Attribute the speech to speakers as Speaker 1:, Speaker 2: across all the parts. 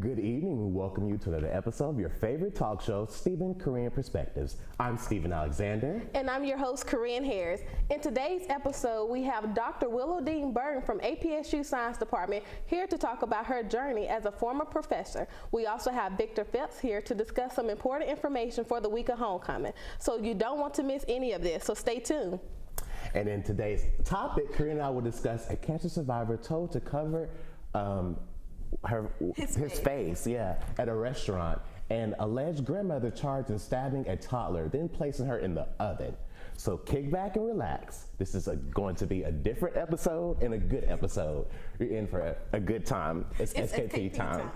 Speaker 1: Good evening. We welcome you to another episode of your favorite talk show, Stephen Korean Perspectives. I'm Stephen Alexander.
Speaker 2: And I'm your host, Corinne Harris. In today's episode, we have Dr. Willodean Burton from APSU Science Department here to talk about her journey as a former professor. We also have Victor Phelps here to discuss some important information for the week of homecoming. So you don't want to miss any of this, so stay tuned.
Speaker 1: And in today's topic, Corinne and I will discuss a cancer survivor told to cover his face at a restaurant, and alleged grandmother charged in stabbing a toddler, then placing her in the oven. So kick back and relax. This is going to be a different episode and a good episode. You're in for a good time. It's SKP time.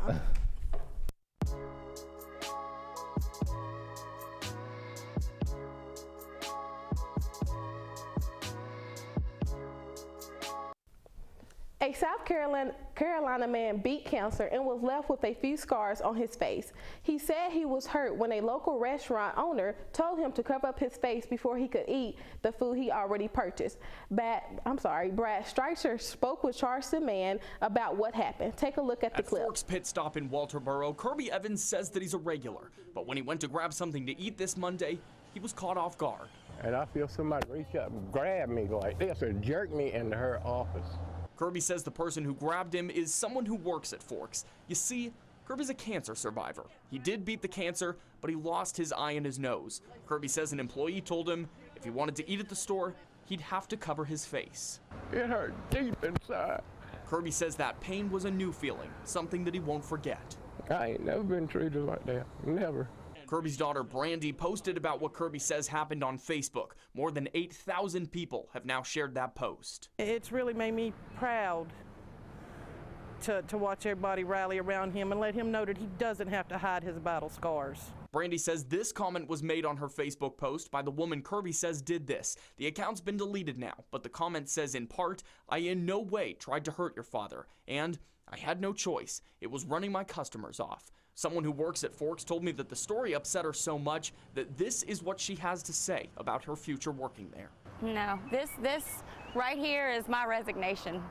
Speaker 2: A South Carolina man beat cancer and was left with a few scars on his face. He said he was hurt when a local restaurant owner told him to cover up his face before he could eat the food he already purchased. Brad Streicher spoke with Charleston Man about what happened. Take a look at the clip.
Speaker 3: Forks pit stop in Walterboro, Kirby Evans says that he's a regular, but when he went to grab something to eat this Monday, he was caught off guard.
Speaker 4: And I feel somebody reach up and grab me like this and jerk me into her office.
Speaker 3: Kirby says the person who grabbed him is someone who works at Forks. You see, Kirby's a cancer survivor. He did beat the cancer, but he lost his eye and his nose. Kirby says an employee told him if he wanted to eat at the store, he'd have to cover his face.
Speaker 4: It hurt deep inside.
Speaker 3: Kirby says that pain was a new feeling, something that he won't forget.
Speaker 4: I ain't never been treated like that, never.
Speaker 3: Kirby's daughter Brandy posted about what Kirby says happened on Facebook. More than 8,000 people have now shared that post.
Speaker 5: It's really made me proud to watch everybody rally around him and let him know that he doesn't have to hide his battle scars.
Speaker 3: Brandy says this comment was made on her Facebook post by the woman Kirby says did this. The account's been deleted now, but the comment says in part, "I in no way tried to hurt your father, and I had no choice. It was running my customers off." Someone who works at Forks told me that the story upset her so much that this is what she has to say about her future working there.
Speaker 6: No, this right here is my resignation.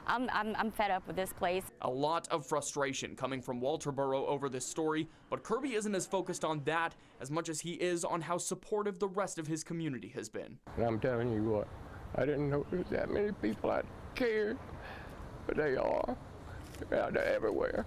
Speaker 6: I'm fed up with this place.
Speaker 3: A lot of frustration coming from Walterboro over this story, but Kirby isn't as focused on that as much as he is on how supportive the rest of his community has been.
Speaker 4: And I'm telling you what, I didn't know there was that many people that cared, but they are. They're out there everywhere.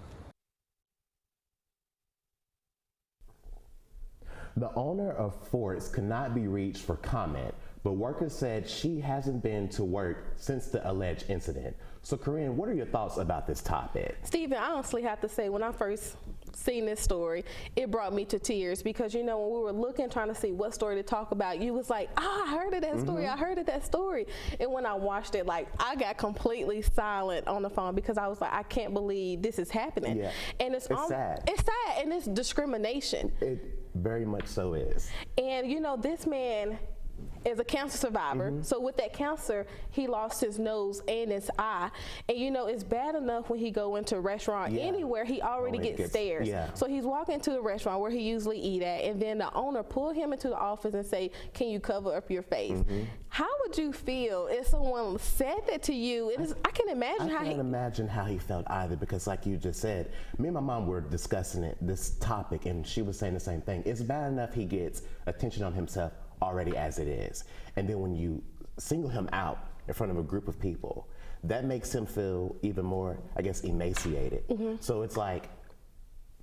Speaker 1: The owner of Forks could not be reached for comment, but workers said she hasn't been to work since the alleged incident. So Corinne, what are your thoughts about this topic?
Speaker 2: Stephen, I honestly have to say, when I first seen this story, it brought me to tears because, you know, when we were looking, trying to see what story to talk about, you was like, I heard of that story, I heard of that story. And when I watched it, like, I got completely silent on the phone because I was like, I can't believe this is happening.
Speaker 1: Yeah.
Speaker 2: And it's
Speaker 1: sad.
Speaker 2: It's sad, and it's discrimination.
Speaker 1: It very much so is.
Speaker 2: And, you know, this man is a cancer survivor. So with that cancer, he lost his nose and his eye. And you know, it's bad enough when he go into a restaurant, anywhere, he already gets stares. So he's walking to the restaurant where he usually eat at, and then the owner pull him into the office and say, can you cover up your face? How would you feel if someone said that to you? I can't imagine how he felt either, because like you just said, me and my mom were discussing this topic, and she was saying the same thing. It's bad enough he gets attention on himself already as it is, and then when you single him out in front of a group of people, that makes him feel even more, I guess, emaciated. So it's like,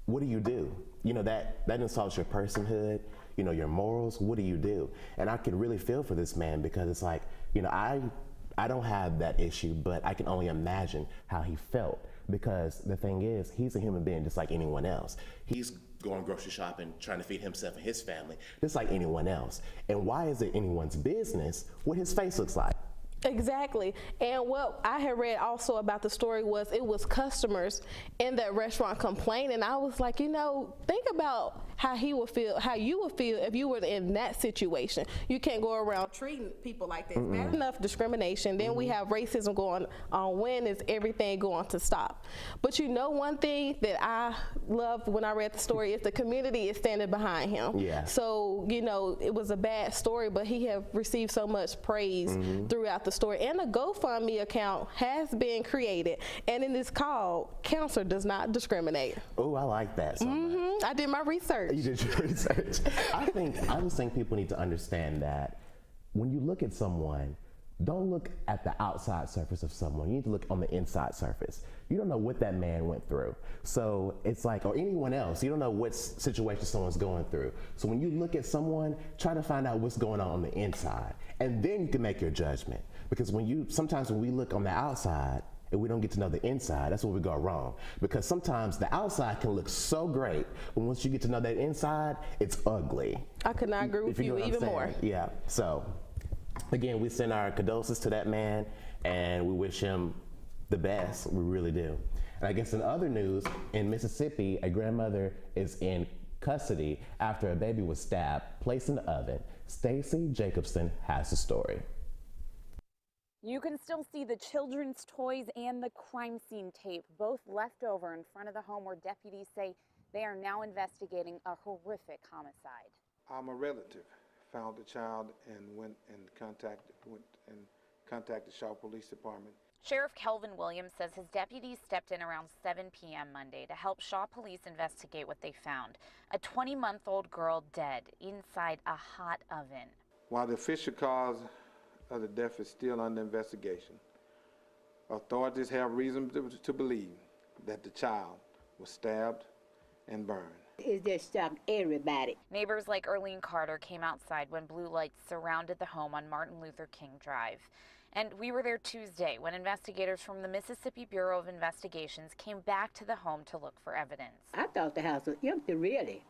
Speaker 2: what do? You know, that insults your personhood, you know, your morals. What do you do? And I can really feel for this man, because it's like, you know, I don't have that issue, but I can only imagine how he felt, because the thing is, he's a human being just like anyone else. He's going grocery shopping, trying to feed himself and his family, just like anyone else. And why is it anyone's business what his face looks like? Exactly. And what I had read also about the story was it was customers in that restaurant complaining. I was like, you know, think about how he would feel, how you would feel if you were in that situation. You can't go around treating people like this. Bad enough discrimination. Then we have racism going on. When is everything going to stop? But you know, one thing that I loved when I read the story is the community is standing behind him. So, you know, it was a bad story, but he have received so much praise throughout the the story, and a GoFundMe account has been created, and it is called Counselor Does Not Discriminate.
Speaker 1: Oh, I like that so much.
Speaker 2: I did my research.
Speaker 1: You did your research. I just think people need to understand that when you look at someone, don't look at the outside surface of someone. You need to look on the inside surface. You don't know what that man went through. So it's like, or anyone else, you don't know what situation someone's going through. So when you look at someone, try to find out what's going on the inside, and then you can make your judgment. Because sometimes when we look on the outside and we don't get to know the inside, that's where we go wrong. Because sometimes the outside can look so great, but once you get to know that inside, it's ugly.
Speaker 2: I could not agree with you even more.
Speaker 1: Yeah, so. Again, we send our condolences to that man, and we wish him the best. We really do. And I guess in other news, in Mississippi, a grandmother is in custody after a baby was stabbed, placed in the oven. Stacy Jacobson has the story.
Speaker 7: You can still see the children's toys and the crime scene tape, both left over in front of the home where deputies say they are now investigating a horrific homicide.
Speaker 8: I'm a relative. Found the child and went and contacted Shaw Police Department.
Speaker 7: Sheriff Kelvin Williams says his deputies stepped in around 7 p.m. Monday to help Shaw Police investigate what they found. A 20-month-old girl dead inside a hot oven.
Speaker 8: While the official cause of the death is still under investigation, authorities have reason to believe that the child was stabbed and burned.
Speaker 9: It just stopped everybody.
Speaker 7: Neighbors like Erlene Carter came outside when blue lights surrounded the home on Martin Luther King Drive. And we were there Tuesday when investigators from the Mississippi Bureau of Investigations came back to the home to look for evidence.
Speaker 9: I thought the house was empty, really.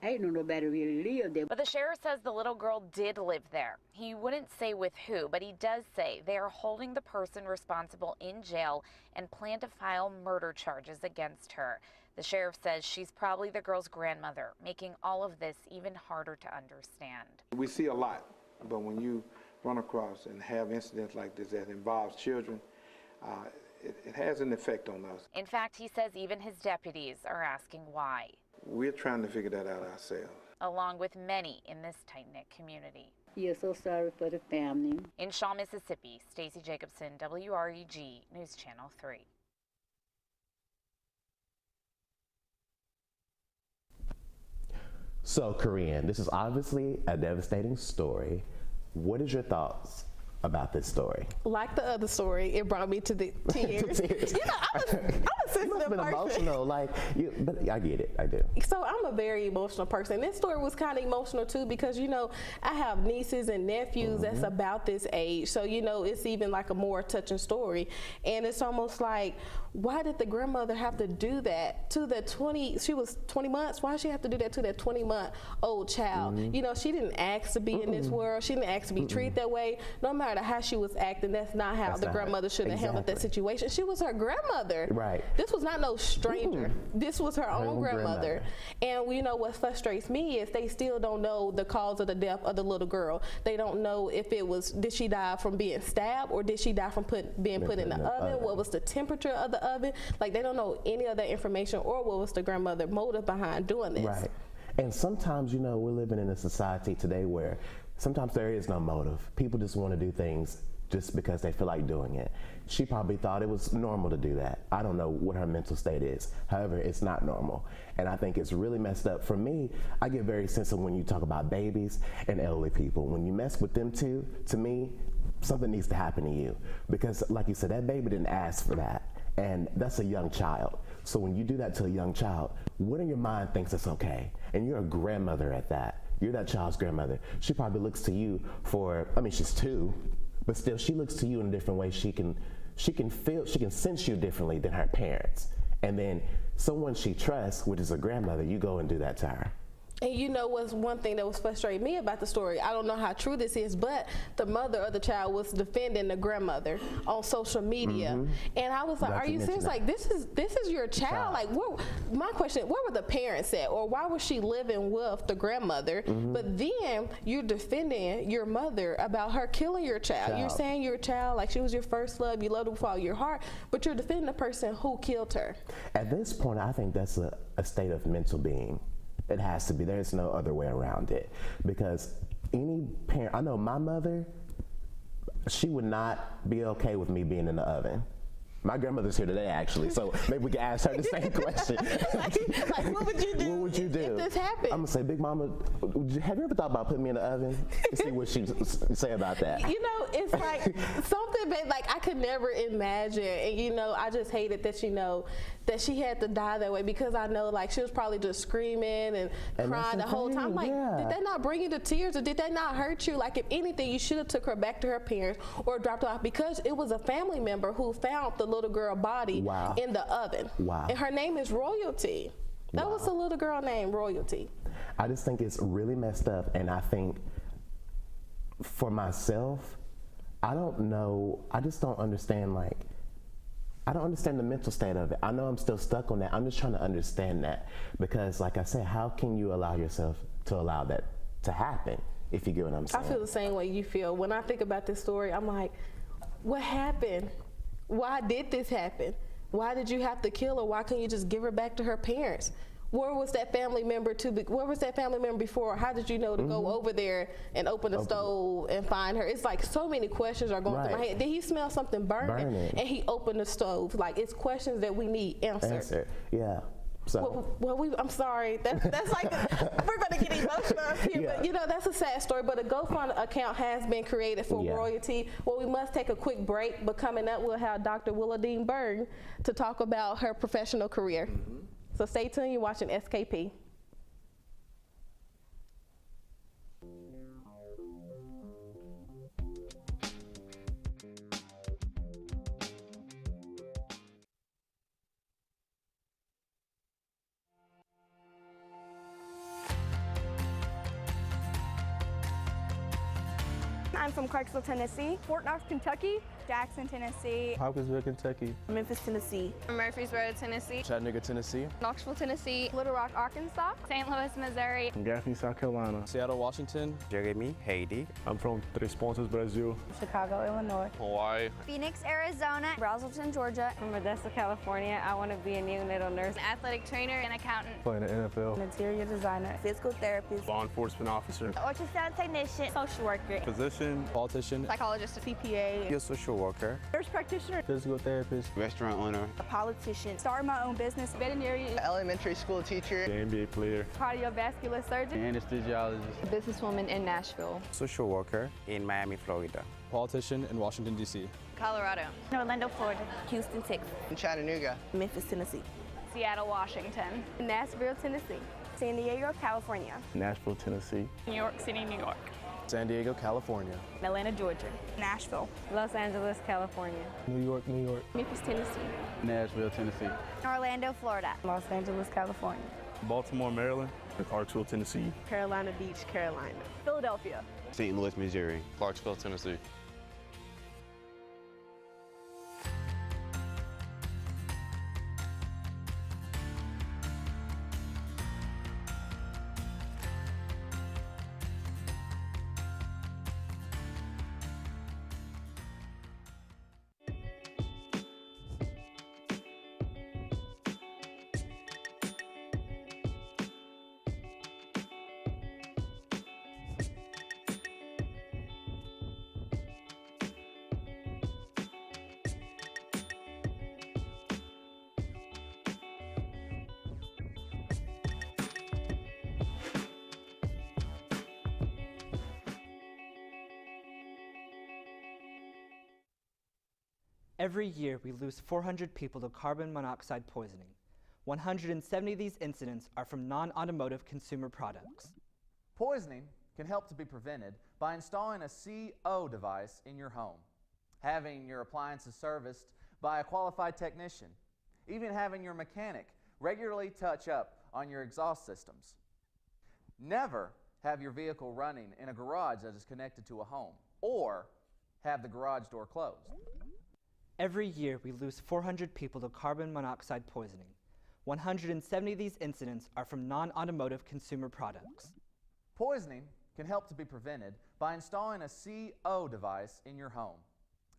Speaker 9: I didn't know nobody really lived there.
Speaker 7: But the sheriff says the little girl did live there. He wouldn't say with who, but he does say they are holding the person responsible in jail and plan to file murder charges against her. The sheriff says she's probably the girl's grandmother, making all of this even harder to understand.
Speaker 8: We see a lot, but when you run across and have incidents like this that involves children, it has an effect on us.
Speaker 7: In fact, he says even his deputies are asking why.
Speaker 8: We're trying to figure that out ourselves.
Speaker 7: Along with many in this tight-knit community.
Speaker 9: You're so sorry for the family.
Speaker 7: In Shaw, Mississippi, Stacy Jacobson, WREG News Channel 3.
Speaker 1: So, Korean, this is obviously a devastating story. What is your thoughts about this story?
Speaker 2: Like the other story, it brought me to the tears. You know, I'm a sensitive person.
Speaker 1: Emotional, but I get it, I do.
Speaker 2: So I'm a very emotional person. This story was kind of emotional too because, you know, I have nieces and nephews that's about this age. So, you know, it's even like a more touching story. And it's almost like, why did the grandmother have to do that to the she was 20 months? Why did she have to do that to that 20-month-old child? You know, she didn't ask to be in this world. She didn't ask to be treated that way. No matter how she was acting, that's not how the grandmother should have handled that situation. She was her grandmother.
Speaker 1: Right.
Speaker 2: This was not no stranger. This was her own grandmother. And you know what frustrates me is they still don't know the cause of the death of the little girl. They don't know if it was, did she die from being stabbed or did she die from being put in the oven? What was the temperature of the oven? Like they don't know any of that information or what was the grandmother motive behind doing this.
Speaker 1: Right. And sometimes, you know, we're living in a society today where sometimes there is no motive. People just want to do things just because they feel like doing it. She probably thought it was normal to do that. I don't know what her mental state is. However, it's not normal. And I think it's really messed up. For me, I get very sensitive when you talk about babies and elderly people. When you mess with them too, to me, something needs to happen to you. Because like you said, that baby didn't ask for that. And that's a young child. So when you do that to a young child, what in your mind thinks it's okay? And you're a grandmother at that. You're that child's grandmother. She probably looks to you for, I mean, she's 2, but still she looks to you in a different way. She can sense you differently than her parents. And then someone she trusts, which is a grandmother, you go and do that to her.
Speaker 2: And you know what's one thing that was frustrating me about the story? I don't know how true this is, but the mother of the child was defending the grandmother on social media. And I was like, are you serious? Like, this is your child? Like, my question, where were the parents at? Or why was she living with the grandmother? But then you're defending your mother about her killing your child. You're saying your child, like she was your first love, you loved her with all your heart, but you're defending the person who killed her.
Speaker 1: At this point, I think that's a state of mental being. It has to be. There's no other way around it. Because any parent, I know my mother, she would not be okay with me being in the oven. My grandmother's here today, actually, so maybe we can ask her the same question.
Speaker 2: like, what would you do?
Speaker 1: What would you do
Speaker 2: if this happened?
Speaker 1: I'm gonna say, Big Mama, have you ever thought about putting me in the oven? See what she say about that.
Speaker 2: You know, it's like something that like I could never imagine, and you know, I just hated that that she had to die that way, because I know like she was probably just screaming and crying the whole time. Like, did that not bring you to tears, or did that not hurt you? Like, if anything, you should have took her back to her parents or dropped her off, because it was a family member who found the little girl body in the oven. And her name is Royalty. That was a little girl named Royalty.
Speaker 1: I just think it's really messed up, and I think for myself, I don't know, I just don't understand, like, I don't understand the mental state of it. I know I'm still stuck on that. I'm just trying to understand that, because like I said, how can you allow yourself to allow that to happen, if you get what I'm saying?
Speaker 2: I feel the same way you feel. When I think about this story, I'm like, what happened? Why did this happen? Why did you have to kill her? Why couldn't you just give her back to her parents? Where was that family member where was that family member before? How did you know to go over there and open the stove and find her? It's like so many questions are going through my head. Did he smell something burning and he opened the stove? Like, it's questions that we need answered.
Speaker 1: Yeah. So.
Speaker 2: Well, I'm sorry. That's like, we're going to get emotional up here, but you know, that's a sad story. But a GoFundMe account has been created for Royalty. Well, we must take a quick break, but coming up, we'll have Dr. Willodean Burton to talk about her professional career. So stay tuned, you're watching SKP.
Speaker 10: I'm from Clarksville, Tennessee. Fort Knox, Kentucky. Jackson, Tennessee.
Speaker 11: Hopkinsville, Kentucky.
Speaker 10: Memphis, Tennessee.
Speaker 12: Murfreesboro, Tennessee.
Speaker 11: Chattanooga, Tennessee.
Speaker 12: Knoxville, Tennessee.
Speaker 10: Little Rock, Arkansas.
Speaker 12: St. Louis, Missouri.
Speaker 11: From Gaffney, South Carolina. Seattle, Washington.
Speaker 13: Jeremy, Haiti.
Speaker 11: I'm from Três Pontas, Brazil.
Speaker 10: Chicago, Illinois.
Speaker 11: Hawaii.
Speaker 10: Phoenix, Arizona. Braselton, Georgia.
Speaker 14: From Modesto, California. I want to be a neonatal nurse.
Speaker 12: An athletic trainer and accountant.
Speaker 11: Playing the NFL.
Speaker 10: Interior designer. Physical therapist.
Speaker 11: Law enforcement officer.
Speaker 10: Ultrasound technician. Social worker.
Speaker 11: Physician. Politician.
Speaker 12: Psychologist.
Speaker 10: CPA.
Speaker 13: Be a social worker.
Speaker 10: Nurse practitioner.
Speaker 11: Physical therapist.
Speaker 13: Restaurant owner.
Speaker 10: A politician. Start my own business. Veterinarian.
Speaker 13: Elementary school teacher.
Speaker 11: The NBA player.
Speaker 10: Cardiovascular surgeon.
Speaker 11: Anesthesiologist.
Speaker 14: Businesswoman in Nashville.
Speaker 13: Social worker in Miami, Florida.
Speaker 11: Politician in Washington, D.C.
Speaker 12: Colorado.
Speaker 10: Orlando, Florida. Houston, Texas.
Speaker 13: In Chattanooga.
Speaker 10: Memphis, Tennessee.
Speaker 12: Seattle, Washington.
Speaker 10: Nashville, Tennessee. San Diego, California.
Speaker 11: Nashville, Tennessee.
Speaker 12: New York City, New York.
Speaker 11: San Diego, California.
Speaker 10: Atlanta, Georgia. Nashville.
Speaker 14: Los Angeles, California.
Speaker 11: New York, New York.
Speaker 10: Memphis, Tennessee.
Speaker 11: Nashville, Tennessee.
Speaker 10: Orlando, Florida.
Speaker 14: Los Angeles, California.
Speaker 11: Baltimore, Maryland. Clarksville, Tennessee.
Speaker 10: Carolina Beach, Carolina. Philadelphia.
Speaker 13: St. Louis, Missouri.
Speaker 11: Clarksville, Tennessee.
Speaker 15: Every year, we lose 400 people to carbon monoxide poisoning. 170 of these incidents are from non-automotive consumer products.
Speaker 16: Poisoning can help to be prevented by installing a CO device in your home, having your appliances serviced by a qualified technician, even having your mechanic regularly touch up on your exhaust systems. Never have your vehicle running in a garage that is connected to a home, or have the garage door closed.
Speaker 15: Every year, we lose 400 people to carbon monoxide poisoning. 170 of these incidents are from non-automotive consumer products.
Speaker 16: Poisoning can help to be prevented by installing a CO device in your home,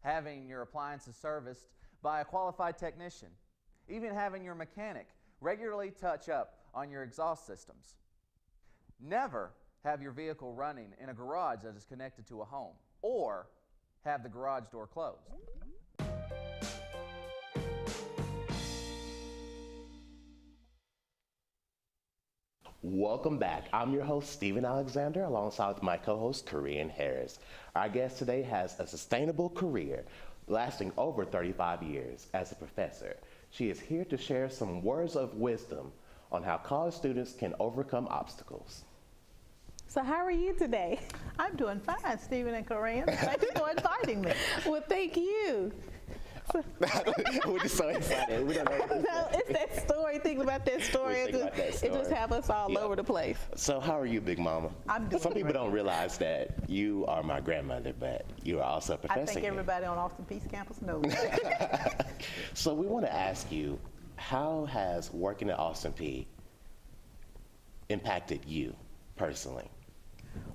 Speaker 16: having your appliances serviced by a qualified technician, even having your mechanic regularly touch up on your exhaust systems. Never have your vehicle running in a garage that is connected to a home, or have the garage door closed.
Speaker 1: Welcome back. I'm your host, Stephen Alexander, alongside with my co-host, Corinne Harris. Our guest today has a sustainable career lasting over 35 years as a professor. She is here to share some words of wisdom on how college students can overcome obstacles.
Speaker 2: So how are you today?
Speaker 17: I'm doing fine, Stephen and Corinne. Thank you for inviting me.
Speaker 2: Well, thank you.
Speaker 1: We're just so excited. We don't know.
Speaker 2: No, it's that story. Think about that story. It just have us all over the place.
Speaker 1: So how are you, Big Mama?
Speaker 17: I'm doing
Speaker 1: Some people don't realize that you are my grandmother, but you are also a professor.
Speaker 17: I think everybody on Austin Peay's campus knows that.
Speaker 1: So we want to ask you, how has working at Austin Peay impacted you personally?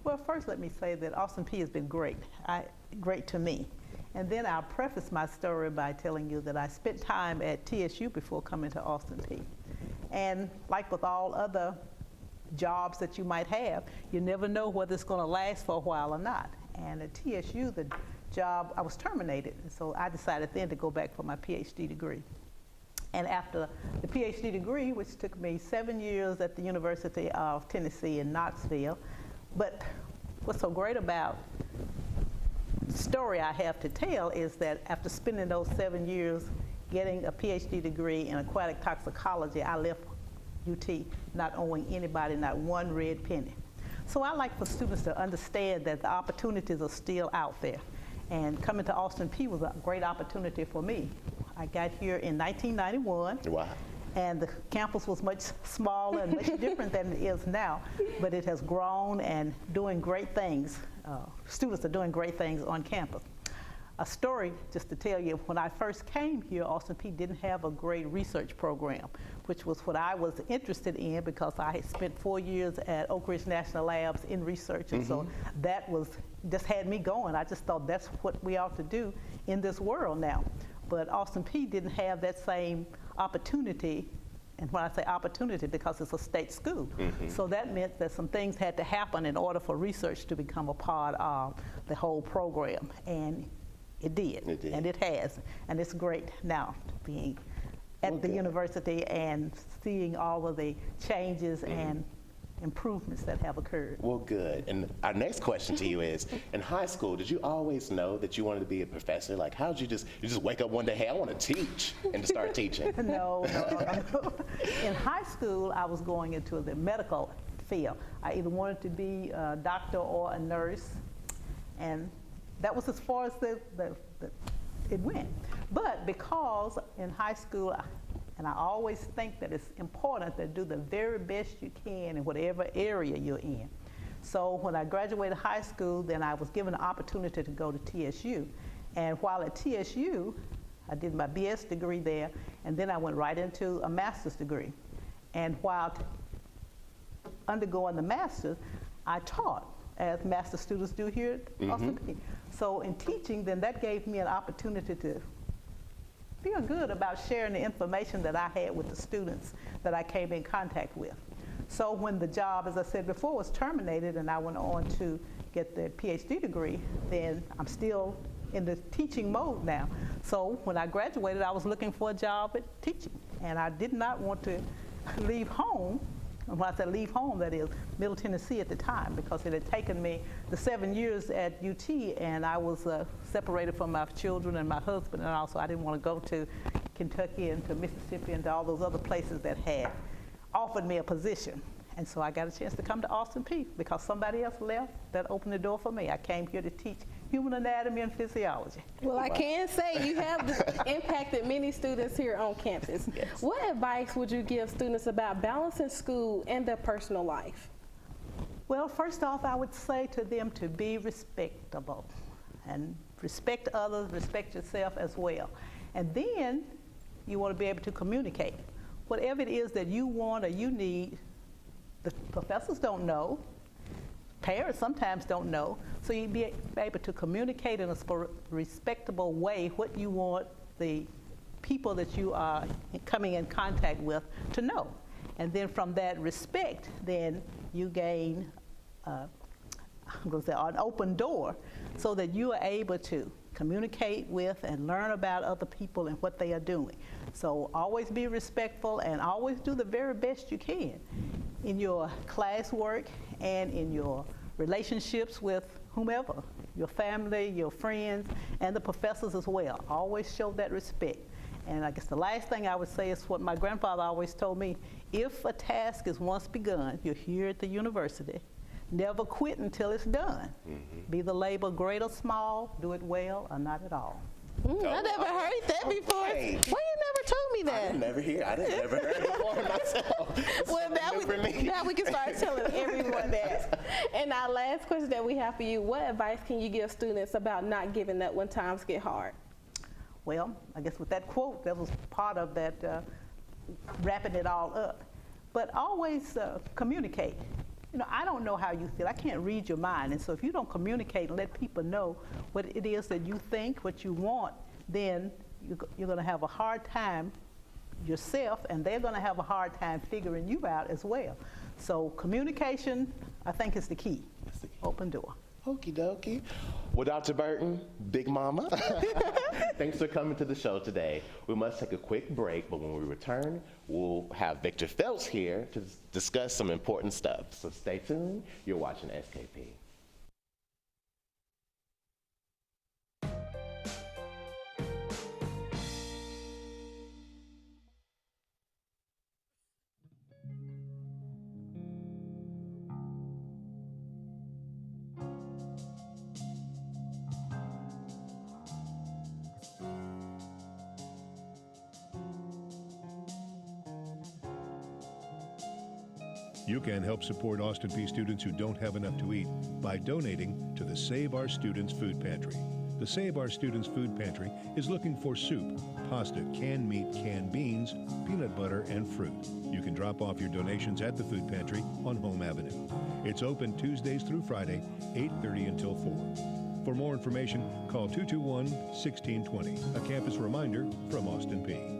Speaker 17: Well, first let me say that Austin Peay has been great to me. And then I'll preface my story by telling you that I spent time at TSU before coming to Austin Peay. And like with all other jobs that you might have, you never know whether it's going to last for a while or not. And at TSU, the job, I was terminated. And so I decided then to go back for my PhD degree. And after the PhD degree, which took me 7 years at the University of Tennessee in Knoxville, but what's so great about the story I have to tell is that after spending those 7 years getting a PhD degree in aquatic toxicology, I left UT not owing anybody not one red penny. So I like for students to understand that the opportunities are still out there. And coming to Austin Peay was a great opportunity for me. I got here in 1991.
Speaker 1: Wow.
Speaker 17: And the campus was much smaller and much different than it is now, but it has grown and doing great things. Students are doing great things on campus. A story just to tell you, when I first came here, Austin Peay didn't have a great research program, which was what I was interested in because I had spent 4 years at Oak Ridge National Labs in research, and so that just had me going. I just thought that's what we ought to do in this world now. But Austin Peay didn't have that same opportunity, and when I say opportunity, because it's a state school. So that meant that some things had to happen in order for research to become a part of the whole program, and it did. And it has, and it's great now being at the university and seeing all of the changes and improvements that have occurred.
Speaker 1: Well, good. And our next question to you is, in high school, did you always know that you wanted to be a professor? Like, how did you just wake up one day, hey, I want to teach, and to start teaching?
Speaker 17: No. In high school, I was going into the medical field. I either wanted to be a doctor or a nurse, and that was as far as it went. But because in high school, and I always think that it's important to do the very best you can in whatever area you're in. So when I graduated high school, then I was given an opportunity to go to TSU. And while at TSU, I did my BS degree there, and then I went right into a master's degree. And while undergoing the master's, I taught, as master students do here at Austin Peay. So in teaching, then that gave me an opportunity to feel good about sharing the information that I had with the students that I came in contact with. So when the job, as I said before, was terminated and I went on to get the PhD degree, then I'm still in the teaching mode now. So when I graduated, I was looking for a job at teaching, and I did not want to leave home. And when I say leave home, that is Middle Tennessee at the time, because it had taken me the 7 years at UT, and I was separated from my children and my husband, and also I didn't want to go to Kentucky and to Mississippi and to all those other places that had offered me a position. And so I got a chance to come to Austin Peay because somebody else left that opened the door for me. I came here to teach human anatomy and physiology.
Speaker 2: Well, I can say you have impacted many students here on campus.
Speaker 1: Yes.
Speaker 2: What advice would you give students about balancing school and their personal life?
Speaker 17: Well, first off, I would say to them to be respectable and respect others, respect yourself as well. And then you want to be able to communicate. Whatever it is that you want or you need, the professors don't know, parents sometimes don't know, so you be able to communicate in a respectable way what you want the people that you are coming in contact with to know. And then from that respect, then you gain, I'm going to say, an open door so that you are able to communicate with and learn about other people and what they are doing. So always be respectful and always do the very best you can in your classwork and in your relationships with whomever, your family, your friends, and the professors as well. Always show that respect. And I guess the last thing I would say is what my grandfather always told me: if a task is once begun, you're here at the university, never quit until it's done. Be the labor great or small, do it well or not at all.
Speaker 2: I never heard that before. Why you never told me that?
Speaker 1: I didn't never heard it before myself.
Speaker 2: Well, now we can start telling everyone that. And our last question that we have for you: what advice can you give students about not giving up when times get hard?
Speaker 17: Well, I guess with that quote, that was part of that wrapping it all up. But always communicate. You know, I don't know how you feel. I can't read your mind. And so if you don't communicate and let people know what it is that you think, what you want, then you're going to have a hard time yourself, and they're going to have a hard time figuring you out as well. So communication, I think, is the key. Open door.
Speaker 1: Okie dokie. Well, Dr. Burton, Big Mama, thanks for coming to the show today. We must take a quick break, but when we return, we'll have Victor Phelps here to discuss some important stuff. So stay tuned. You're watching SKP.
Speaker 18: You can help support Austin Peay students who don't have enough to eat by donating to the Save Our Students Food Pantry. The Save Our Students Food Pantry is looking for soup, pasta, canned meat, canned beans, peanut butter, and fruit. You can drop off your donations at the food pantry on Home Avenue. It's open Tuesdays through Friday, 8:30 until 4. For more information, call 221-1620, a campus reminder from Austin Peay.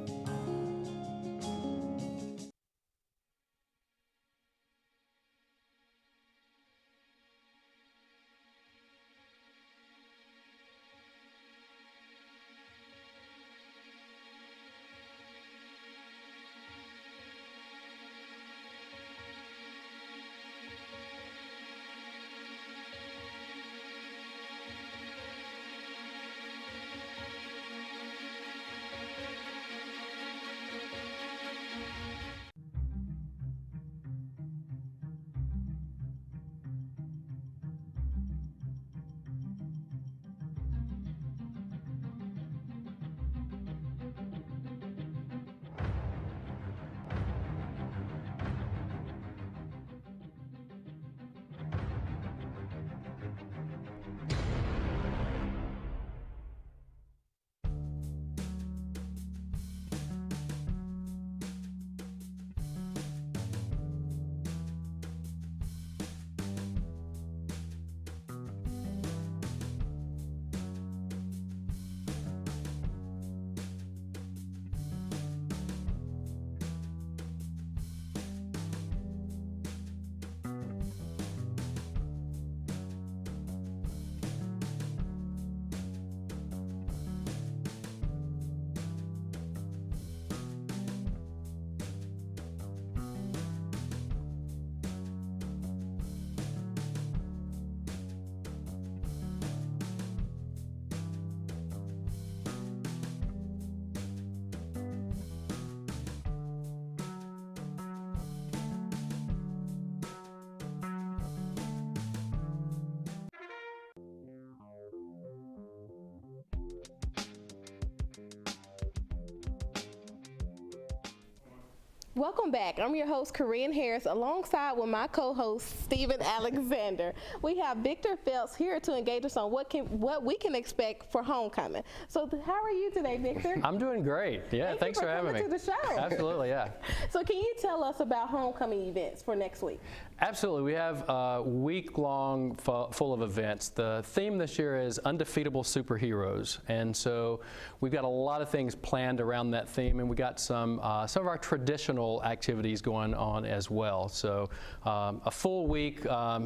Speaker 2: Welcome back. I'm your host, Corinne Harris, alongside with my co-host, Stephen Alexander. We have Victor Phelps here to engage us on what we can expect for homecoming. So how are you today, Victor?
Speaker 19: I'm doing great. Yeah, thanks for having me.
Speaker 2: To the show.
Speaker 19: Absolutely, yeah.
Speaker 2: So can you tell us about homecoming events for next week?
Speaker 19: Absolutely. We have a week-long full of events. The theme this year is Undefeatable Superheroes, and so we've got a lot of things planned around that theme, and we got some of our traditional instructional activities going on as well. So a full week,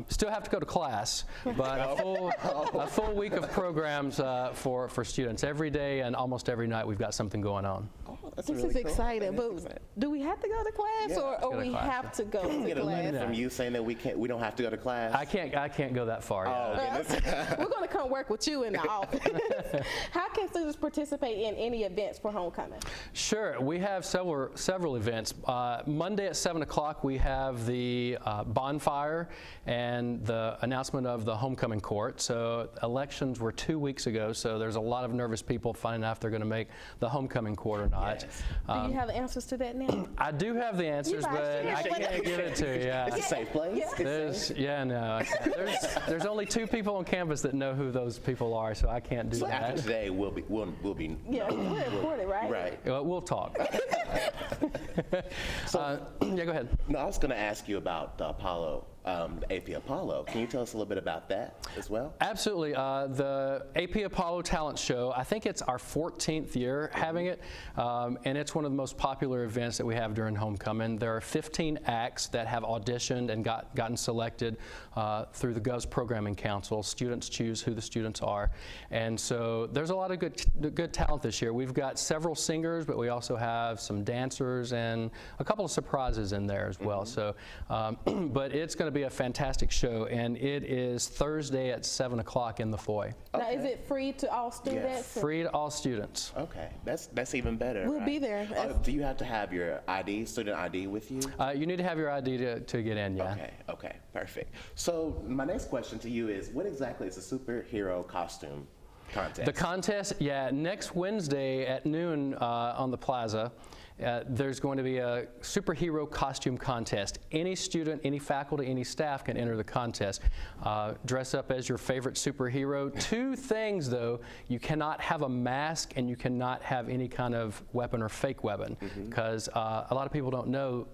Speaker 19: still have to go to class, but a full week of programs for students. Every day and almost every night we've got something going on.
Speaker 2: This is exciting, but do we have to go to class, or we have to go to
Speaker 1: Get a letter
Speaker 2: class?
Speaker 1: from you saying that we don't have to go to class.
Speaker 19: I can't go that far.
Speaker 2: We're going to come work with you in the office. How can students participate in any events for homecoming?
Speaker 19: Sure, we have several events. Monday at 7 o'clock we have the bonfire and the announcement of the homecoming court. So elections were 2 weeks ago, so there's a lot of nervous people finding out if they're going to make the homecoming court or not.
Speaker 2: Yes. Do you have the answers to that now?
Speaker 19: I do have the answers, but I can't give it to you. Yeah.
Speaker 1: It's a safe place.
Speaker 19: There's only 2 people on campus that know who those people are, so I can't do
Speaker 1: So
Speaker 19: that.
Speaker 1: after today, we'll be.
Speaker 2: Yeah, we're recorded, right?
Speaker 1: Right.
Speaker 19: We'll talk. Yeah, go ahead.
Speaker 1: No, I was going to ask you about the Apollo, the AP Apollo. Can you tell us a little bit about that as well?
Speaker 19: Absolutely. The AP Apollo Talent Show, I think it's our 14th year having it, and it's one of the most popular events that we have during homecoming. There are 15 acts that have auditioned and gotten selected through the Gov's Programming Council. Students choose who the students are, and so there's a lot of good talent this year. We've got several singers, but we also have some dancers and a couple of surprises in there as well. So, but it's going to be a fantastic show, and it is Thursday at 7 o'clock in the foyer.
Speaker 2: Now, is it free to all students?
Speaker 19: Yes. Free to all students.
Speaker 1: Okay, that's even better.
Speaker 2: We'll be there.
Speaker 1: Do you have to have your student ID with you?
Speaker 19: You need to have your ID to get in, yeah.
Speaker 1: Okay, perfect. So my next question to you is, what exactly is a superhero costume contest?
Speaker 19: The contest, yeah, next Wednesday at noon on the plaza. There's going to be a superhero costume contest. Any student, any faculty, any staff can enter the contest. Dress up as your favorite superhero. 2 things, though: you cannot have a mask and you cannot have any kind of weapon or fake weapon, because a lot of people don't know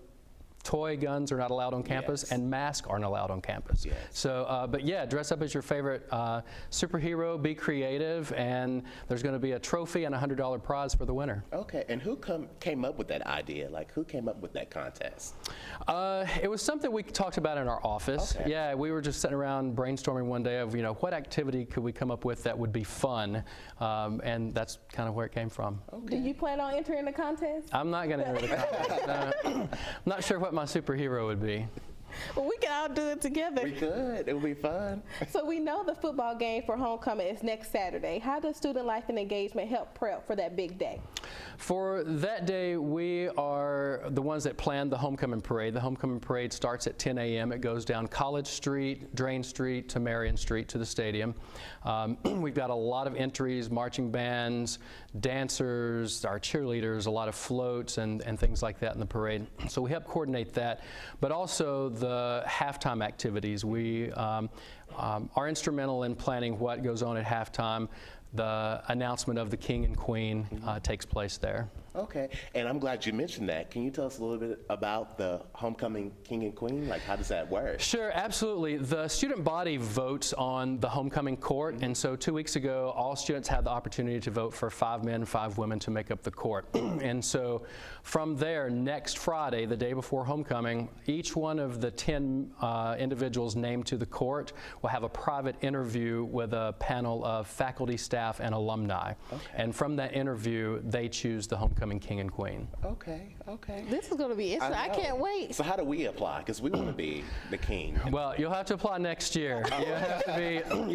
Speaker 19: toy guns are not allowed on campus, and masks aren't allowed on campus. So, but yeah, dress up as your favorite superhero, be creative, and there's going to be a trophy and a $100 prize for the winner.
Speaker 1: Okay, and who came up with that idea? Like, who came up with that contest?
Speaker 19: It was something we talked about in our office.
Speaker 1: Okay.
Speaker 19: Yeah, we were just sitting around brainstorming one day of, what activity could we come up with that would be fun, and that's kind of where it came from.
Speaker 2: Do you plan on entering the contest?
Speaker 19: I'm not going to enter the contest. I'm not sure what my superhero would be.
Speaker 2: Well, we can all do it together.
Speaker 1: We could. It would be fun.
Speaker 2: So we know the football game for homecoming is next Saturday. How does student life and engagement help prep for that big day?
Speaker 19: For that day, we are the ones that plan the homecoming parade. The homecoming parade starts at 10 a.m. It goes down College Street, Drain Street to Marion Street to the stadium. We've got a lot of entries, marching bands, dancers, our cheerleaders, a lot of floats and things like that in the parade. So we help coordinate that, but also the halftime activities. We are instrumental in planning what goes on at halftime. The announcement of the King and Queen takes place there.
Speaker 1: Okay, and I'm glad you mentioned that. Can you tell us a little bit about the homecoming King and Queen? Like, how does that work?
Speaker 19: Sure, absolutely. The student body votes on the homecoming court, and so 2 weeks ago, all students had the opportunity to vote for 5 men, 5 women to make up the court. And so from there, next Friday, the day before homecoming, each one of the 10 individuals named to the court will have a private interview with a panel of faculty, staff, and alumni. Okay. And from that interview, they choose the homecoming King and Queen.
Speaker 1: Okay.
Speaker 2: This is going to be interesting. I can't wait.
Speaker 1: So how do we apply? Because we want to be the king.
Speaker 19: Well, you'll have to apply next year. You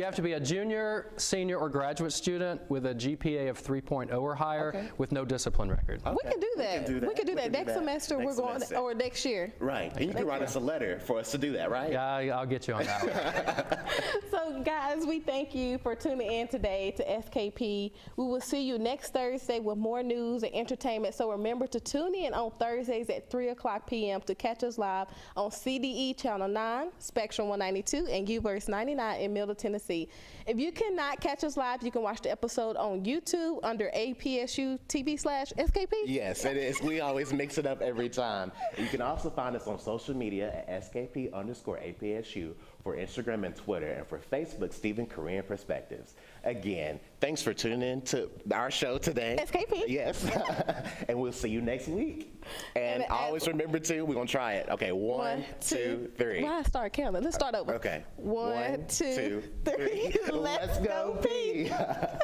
Speaker 19: have to be a junior, senior, or graduate student with a GPA of 3.0 or higher with no discipline record.
Speaker 2: Okay. We can do that. We can do that. Next semester we're going, or next year.
Speaker 1: Right. And you can write us a letter for us to do that, right?
Speaker 19: Yeah, I'll get you on that one.
Speaker 2: So, guys, we thank you for tuning in today to SKP. We will see you next Thursday with more news and entertainment. So remember to tune in on Thursdays at 3:00 p.m. to catch us live on CDE Channel 9, Spectrum 192, and UVerse 99 in Middle Tennessee. If you cannot catch us live, you can watch the episode on YouTube under APSU-TV/SKP.
Speaker 1: Yes, it is. We always mix it up every time. You can also find us on social media at SKP_APSU for Instagram and Twitter, and for Facebook, Stephen Korean Perspectives. Again, thanks for tuning in to our show today.
Speaker 2: SKP.
Speaker 1: Yes. And we'll see you next week. And always remember to, we're going to try it. Okay, 1, 2, 3.
Speaker 2: Why I start counting? Let's start over.
Speaker 1: Okay.
Speaker 2: 1, 2, 3.
Speaker 1: Let's go, Peay.